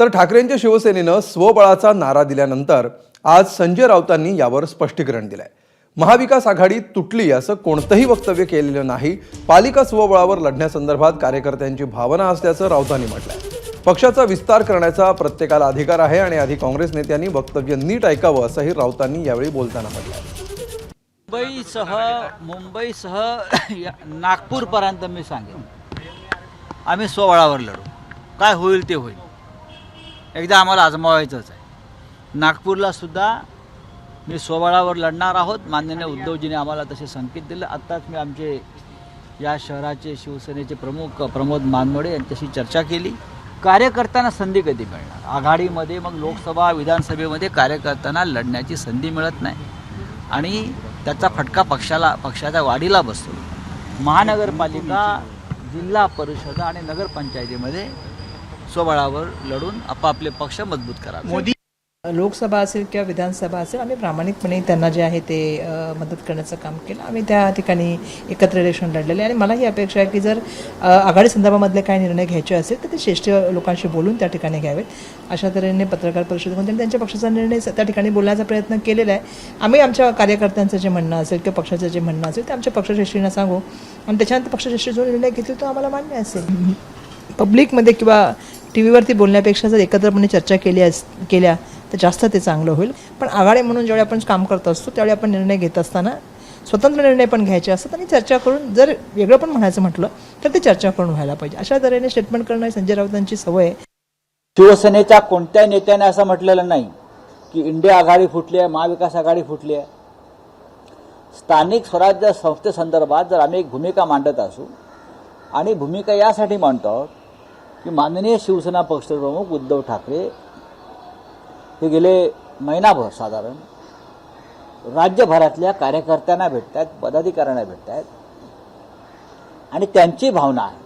तर ठाकरेंच्या शिवसेनेनं स्वबळाचा नारा दिल्यानंतर आज संजय राऊतांनी यावर स्पष्टीकरण दिलंय। महाविकास आघाडी तुटली असं कोणतंही वक्तव्य केलेलं नाही। पालिका स्वबळावर लढण्यासंदर्भात कार्यकर्त्यांची भावना असल्याचं राऊतांनी म्हटलंय। पक्षाचा विस्तार करण्याचा प्रत्येकाला अधिकार आहे आणि आधी काँग्रेस नेत्यांनी वक्तव्य नीट ऐकावं असंही राऊतांनी यावेळी बोलताना म्हटलंय। मुंबईसह नागपूरपर्यंत मी सांगेन आम्ही स्वबळावर लढू, काय होईल ते होईल, एकदा आम्हाला आजमावायचंच आहे। नागपूरला सुद्धा मी स्वबळावर लढणार आहोत। माननीय उद्धवजीने आम्हाला तसे संकेत दिले। आत्ताच मी आमचे या शहराचे शिवसेनेचे प्रमुख प्रमोद मानमोडे यांच्याशी चर्चा केली। कार्यकर्त्यांना संधी कधी मिळणार? आघाडीमध्ये मग लोकसभा विधानसभेमध्ये कार्यकर्त्यांना लढण्याची संधी मिळत नाही आणि त्याचा फटका पक्षाच्या वाढीला बसतो। महानगरपालिका, जिल्हा परिषद आणि नगरपंचायतीमध्ये स्वबळावर लढून आपापले पक्ष मजबूत करावे। लोकसभा असेल किंवा विधानसभा असेल, आम्ही प्रामाणिकपणे त्यांना जे आहे ते मदत करण्याचं काम केलं। आम्ही त्या ठिकाणी एकत्र इलेक्शन लढलेले आणि मला ही अपेक्षा आहे की जर आघाडी संदर्भामधले काही निर्णय घ्यायचे असेल तर ते ज्येष्ठ लोकांशी बोलून त्या ठिकाणी घ्यावेत। अशा तऱ्हेने पत्रकार परिषदेमध्ये त्यांनी त्यांच्या पक्षाचा निर्णय त्या ठिकाणी बोलण्याचा प्रयत्न केलेला आहे। आम्ही आमच्या कार्यकर्त्यांचं जे म्हणणं असेल किंवा पक्षाचं जे म्हणणं असेल ते आमच्या पक्षश्रेष्ठींना सांगू आणि त्याच्यानंतर पक्षश्रेष्ठी जो निर्णय घेतील तो आम्हाला मान्य असेल। पब्लिकमध्ये किंवा टी व्हीवरती बोलण्यापेक्षा जर एकत्रपणे चर्चा केल्या तर जास्त ते चांगलं होईल। पण आघाडी म्हणून जेव्हा आपण काम करत असतो त्यावेळी आपण निर्णय घेत असताना स्वतंत्र निर्णय पण घ्यायचे असतात आणि चर्चा करून, जर वेगळं पण म्हणायचं म्हटलं तर ते चर्चा करून व्हायला पाहिजे। अशा तऱ्हेने स्टेटमेंट करणं संजय राऊतांची सवय आहे। शिवसेनेच्या कोणत्याही नेत्याने असं म्हटलेलं नाही की इंडिया आघाडी फुटली आहे, महाविकास आघाडी फुटली आहे। स्थानिक स्वराज्य संस्थेसंदर्भात जर आम्ही एक भूमिका मांडत असू आणि भूमिका यासाठी मांडतो आहोत की माननीय शिवसेना पक्षप्रमुख उद्धव ठाकरे हे गेले महिनाभर साधारण राज्यभरातल्या कार्यकर्त्यांना भेटत आहेत, पदाधिकाऱ्यांना भेटत आहेत आणि त्यांची भावना आहे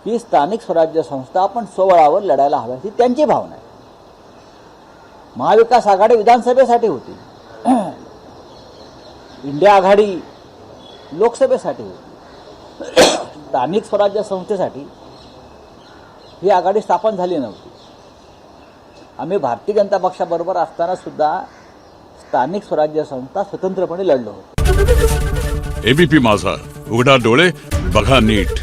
की स्थानिक स्वराज्य संस्था आपण स्वबळावर लढायला हव्या, ही त्यांची भावना आहे। महाविकास आघाडी विधानसभेसाठी होती, इंडिया आघाडी लोकसभेसाठी होती, स्थानिक स्वराज्य संस्थेसाठी ही आघाडी स्थापन झाली नव्हती। आम्ही भारतीय जनता पक्षाबरोबर असताना सुद्धा स्थानिक स्वराज्य संस्था स्वतंत्रपणे लढलो होतो। एबीपी माझा, उघडा डोळे बघा नीट।